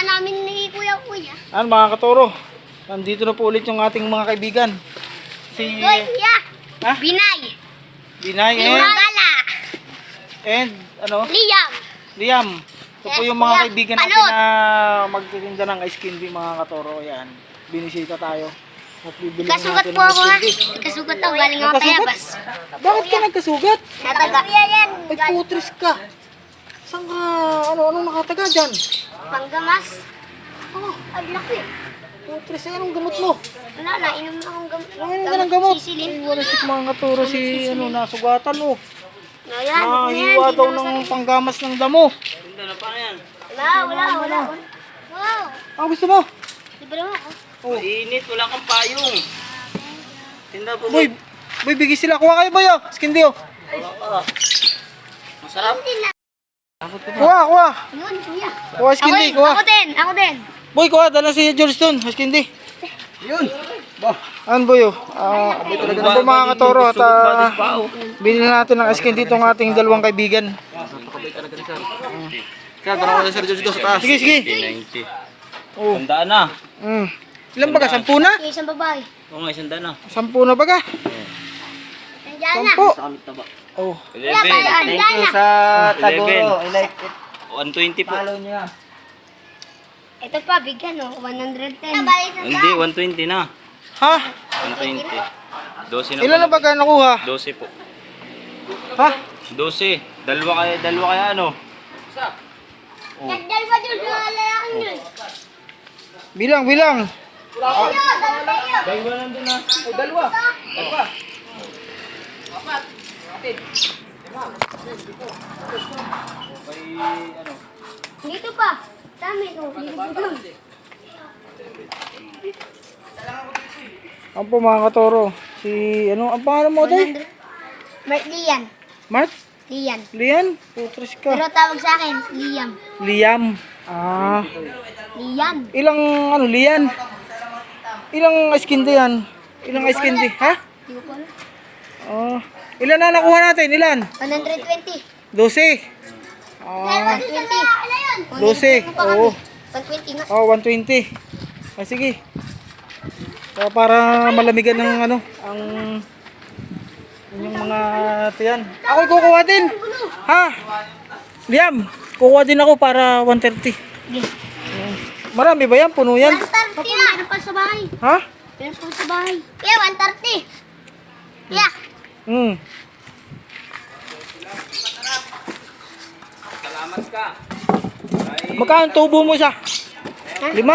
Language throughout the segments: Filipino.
namin ni Kuya. Ano mga katoro? Nandito na po ulit yung ating mga kaibigan. Si Kuya! Ha? Binay! Binay Gala! and ano? Liam! Ito po Yes, yung mga kuya. kaibigan natin Panot. na magtitinda ng ice candy mga katoro. Ayan, binisita tayo. At bibili Kasugat natin po ng ako ice ha. candy. Kasugat ako galing ako Nagkasugat? tayabas. Bakit ka nagkasugat? Nataga. Kuya yan. Ay, putris ka. Saan ka? Anong nakataga dyan? Panggamas. Oh, ang laki. Putris, ay anong gamot mo? Wala na, inom na akong gamot. Ano ka ng gamot? Sisilin. Ay, wala si mga katoro si nasugatan oh. Ayan. Nahiwa daw ng panggamas ng damo. Wala. Wow. Ano gusto mo? Libre mo ako. Oh. Init, wala kang payong. Tinda po. Boy, bigay sila. Kuha kayo boy oh. Skindi oh. Masarap. Kuha. Yun, kuya. Kuha skindi, kuha. Ako din. Boy, kuha. Dala si George doon. Skindi. Yun. Ba. Ano boy oh? Talaga na po mga katoro at bilhin natin ng skindi itong ating dalawang kaibigan. Kaya gano'n ko Sir George sa taas. Sige. 90. Oh. Tandaan na. Ilan baga? 10 na? Yung isang babae. Oo nga, isang daan na. 10 na baga? Nandiyan na. 10. Sa kamit na ba? Oh. 11. Thank you sa Tagoro. I like it. 120 po. niya. Ito pa, bigyan o. 110. Hindi, 120 na. Ha? 120. 12 na Ilan na po. baga nakuha? 12 po. Ha? 12. Dalawa kaya ano? Nagdal pa dun sa lalaking dun. Bilang. Dalawa nandun na. Dalawa. Dito pa. Dami o. Dito dun. Ang po mga katoro. Si ang pangalan mo tayo? Mark Lian. Mark? Lian. Lian? Putris ka. Pero tawag sa akin, Liam. Liam. Lian. Ilang Lian? Ilang ice candy yan? Ilang ice candy? Ha? Hindi ko pa alam. Ilan na nakuha natin? Ilan? 120. 12. 120. 12. Oo. 120 nga. 120. Sige. Para malamigan ng ang yung mga tiyan. Ako'y kukuha din. Ha? Liam, kukuha din ako para 130. Marami ba yan? Puno yan? 130 na. Meron pa sa bahay. Ha? Meron pa sa bahay. Kaya 130. Kaya. Salamat ka. Magkano tubo mo isa? 5? 10.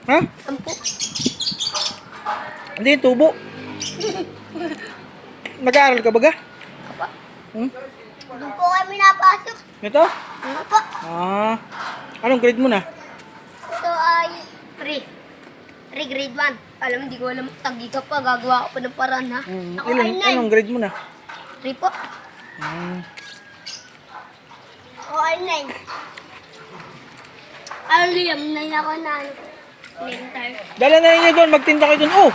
Ha? 10. Hindi yung tubo. Nag-aaral ka baga? Doon po kami napasok. Ito? Ano po? Anong grade mo na? Ito ay 3. Grade 1. Alam, hindi ko alam. Tagi ka pa. Gagawa ko pa ng paraan ha. Ako ay 9. Anong grade mo na? 3 po. Ako ay 9. Liam, 9 ako na ano. Dala na niyo doon, magtinda kayo doon. Oh!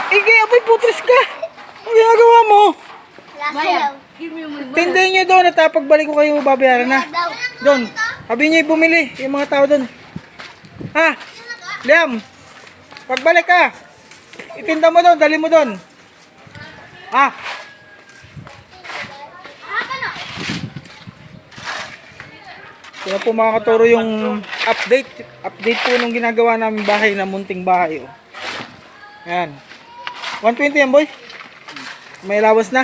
Ige, apoy putris ka! Ang ginagawa mo? Bayaw. Tindahin niyo doon at pagbalik ko kayo babayaran na. Daw. Doon. Sabi niyo bumili yung mga tao doon. Ha? Liam, pagbalik ka. Itinda mo doon, dali mo doon. Ha? Kaya po mga katuro yung update po nung ginagawa namin bahay na munting bahay. Oh. Ayan. 120 yan boy. May lawas na.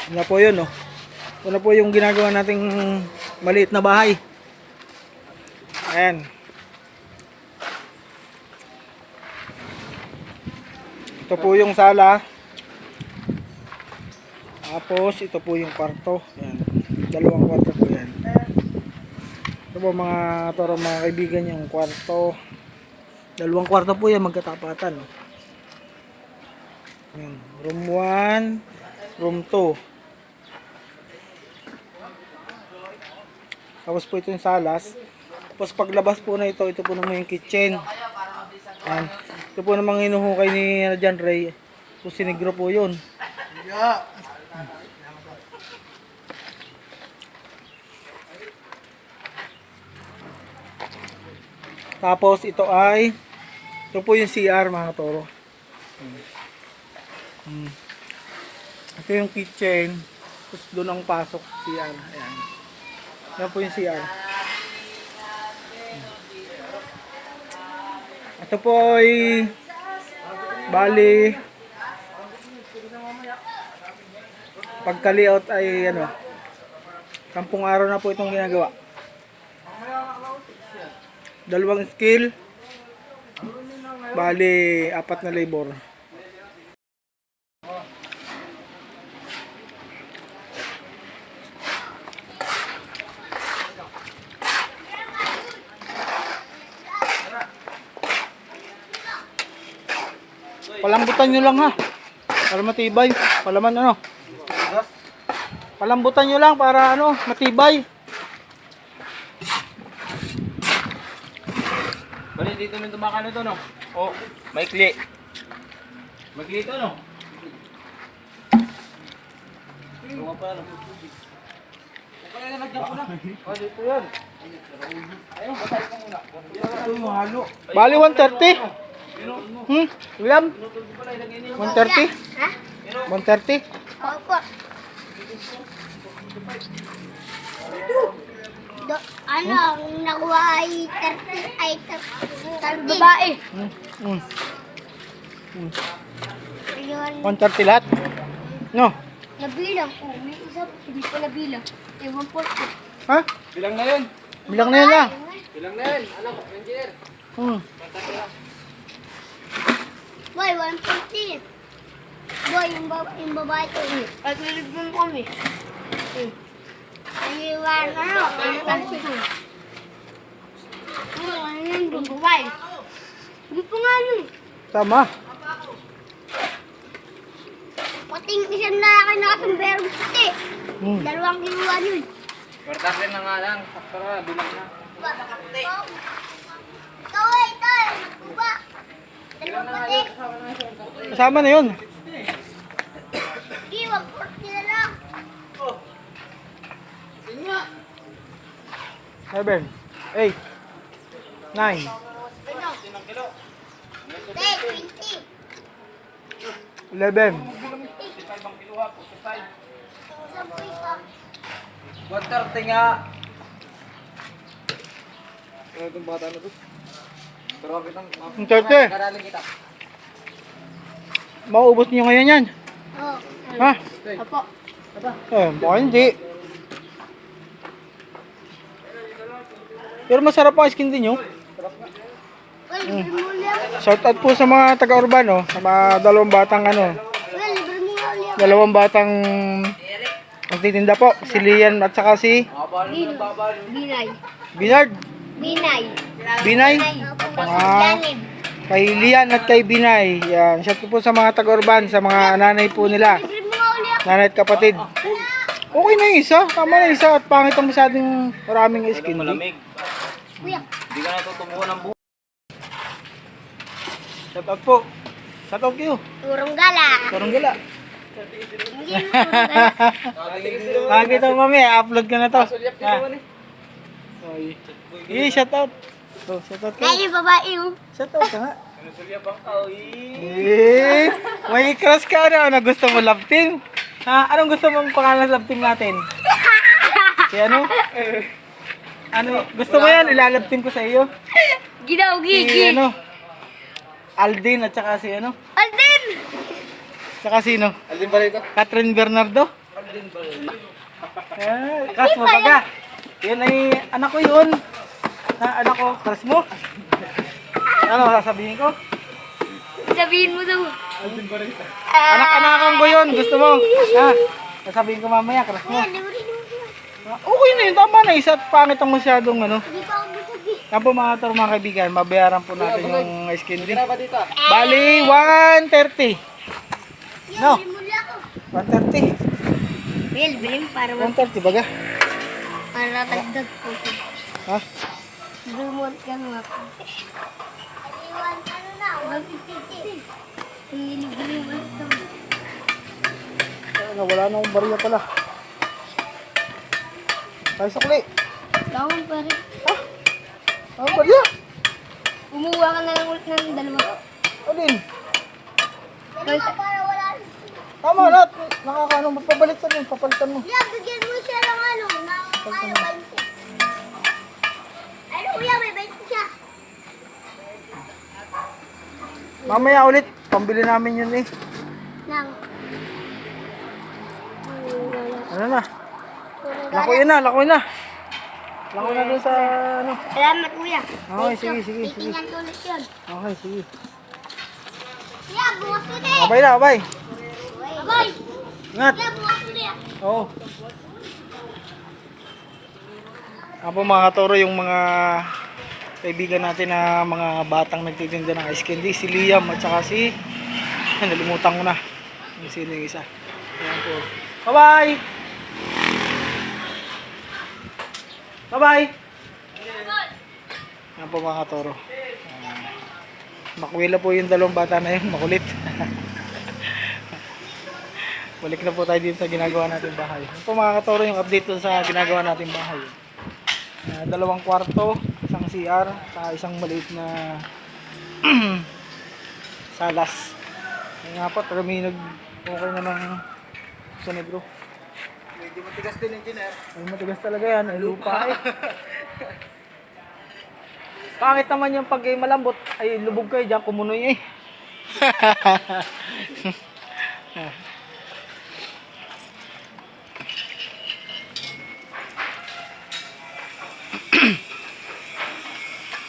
Yan na po yun oh. Ito na po yung ginagawa nating maliit na bahay. Ayan. Ito po yung sala. Tapos ito po yung kwarto. Ayan. 2 kwarto po yan. Ito po mga toro mga kaibigan yung kwarto. 2 kwarto po yan magkatapatan. Ayan. Room 1, room 2. Tapos po ito yung salas. Tapos paglabas po na ito po naman yung kitchen. Ayan. Ito po namang hinuhukay ni John Ray. Ito si Negro po yun. Tapos ito po yung CR mga toro. Ito yung kitchen. Tapos doon ang pasok CR. Ayan. Yan po yung CR. Ito po ay bali pagka-layout ay 10 araw na po itong ginagawa. 2 skill. Bali 4 na labor. Palambutan nyo lang ha. Para matibay. Palambutan nyo lang para matibay. Bali, dito may tumakan ito, no? Oh, maikli. Maikli ito, no? Ito nga pala, no? Kung kaya nalagyan ko na. Oh, dito yan. Ayun, basahin ko muna. Ito yung halo. Bali 130. William? 130? Ha? 130? Opo. Nakuha ay 30 ay 30. Babae. Mm. Ayun. 130 lahat? No? Nabilang. Oh, may isa. Hindi pa nabilang. Ewan po. Ha? Bilang na yun. Bilang na yun na. Bilang na yun. Ano, engineer? Boy, 150. Boy, yung babae ko. At nilibin kami. Ayun, ano kasi ko. Ano yun, yung babae. Hindi po nga nun. Tama. Pating isang lalaki na kasumberong puti. 2 kiluan yun. Pertakin na nga lang. Sakta bilang na. Ito, nagkuba. 2 pati. Kasama na yun. Hindi, 140 na lang. 7, 8, 9. 20. 11. 130 nga. Ano itong bata na to? Pero kapitang... 30. Karaling kita. Mauubos niyo ngayon yan. Oh. Ha? Apo. Baka hindi. Pero masarap ang skin din nyo. Well, libre mo lang. Shout out po sa mga taga-urbano, sa mga 2 batang Well, libre mo lang. 2 batang magtitinda po. Si Lian at saka si Binay. Binard. Binay. Binay. Janib. Kay Lian at kay Binay. Yan. Shout out po sa mga taga-urban, sa mga nanay po nila. Libre mo ulit. Nanay at kapatid. Okay na yung isa. Tama na yung isa. At pangit ang masyadong maraming skin. Malamig. Kuya. Hindi ka natutumbuhan ng buhay. Shout out po. Shout out kayo. Turong gala. Parang gala. Hindi mo turong gala. Nakakita mo mami, upload ka na to. Shout out. Oh, shout out ka. Ay, yung babae oh. Shout out ka nga. May crush ka ano gusto mo love team? Ha? Anong gusto mong pangalan ng love team natin? Si ano? Ano? Gusto mo yan? Ilalove team ko sa iyo. Ginaw, Si gigi. ano? Aldin at saka si ano? Aldin! Saka sino? Alin ba rito? Catherine Bernardo? Crush mo baga? Yun ay anak ko yun. Ha? Anak ko, crush mo? Ano sasabihin ko? Sabihin mo daw. Anak-anakan ko yun, gusto mo? Ha? Sasabihin ko mamaya, crush mo. Okay na yun, tama na isa at pangit ang masyadong ano. Hindi pa ako busog eh. Yan po mga taro mga kaibigan, mabayaran po natin yung skin din. Ba dito? Bali, 130. No, Libre mo lang ako. 130. Well, bilim para 130 baga. para tagdag ko. Ha? Dumont ka nga po. Ano na? 150. Ang lilig-lilig mo ito. Wala na akong bariya pala. Tayo sukli. Tawang pa rin. Ang bariya. Umuha ka na lang ulit ng dalawa. Alin? Dalawa para wala. Tama na. Nakakaano, magpabalitan mo. Papalitan mo. Kuya, bigyan mo siya ng ano, ng 20. Ano kuya, may 20 siya. Mamaya ulit. Pambili namin yun eh. Nang. Ano na? Lakuin na, lakuin na. Lakuin na dun sa ano. Salamat kuya. Okay, sige, sige, sige. Titingnan ko ulit yun. Okay, sige. Kuya, bukas ulit. Abay na, abay. Abay. Ingat. Kuya, bukas ulit. Oo. Apo mga katoro, yung mga kaibigan natin na mga batang nagtitinda ng ice candy, si Liam at saka si nalimutan ko na yung sino yung isa. Ayan po. Bye-bye! Bye-bye! Ayan po mga katoro. Makwila po yung dalawang bata na yun, makulit. Balik na po tayo dito sa ginagawa natin bahay. Ayan po mga katoro, yung update po sa ginagawa natin bahay. Dalawang kwarto, isang CR, saka isang maliit na salas. Kaya nga po, kami nag-okay na ng sa negro. Medyo matigas din, engineer. Ay, matigas talaga yan, ay lupa eh. Pangit naman yung pag malambot, ay lubog kayo dyan, kumunoy eh.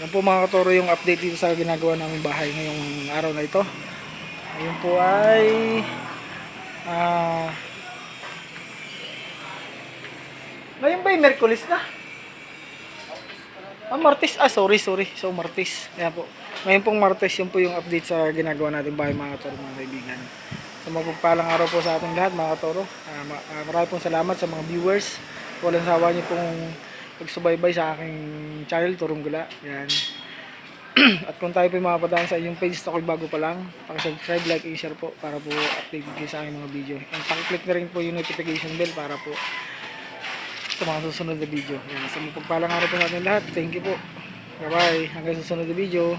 Yan po mga katoro yung update dito sa ginagawa naming bahay ngayong araw na ito. Ayun po ay ngayon ba yung Merkulis na? Martes. Sorry. So Martes. Kaya po. Ngayon pong Martes, yun po yung update sa ginagawa nating bahay mga katoro, mga kaibigan. So mapagpalang araw po sa ating lahat mga katoro. Maraming pong salamat sa mga viewers. Walang sawa niyo pong pagsubaybay sa aking channel, Turong Gula. Yan. At kung tayo po yung makapadaan sa inyong page, ako'y bago pa lang, pakisubscribe, like, and share po para po update kayo sa aking mga video. And pakiclick na rin po yung notification bell para po sa mga susunod na video. Yan. So mapagpalang araw po sa ating lahat. Thank you po. Bye bye. Hanggang susunod na video.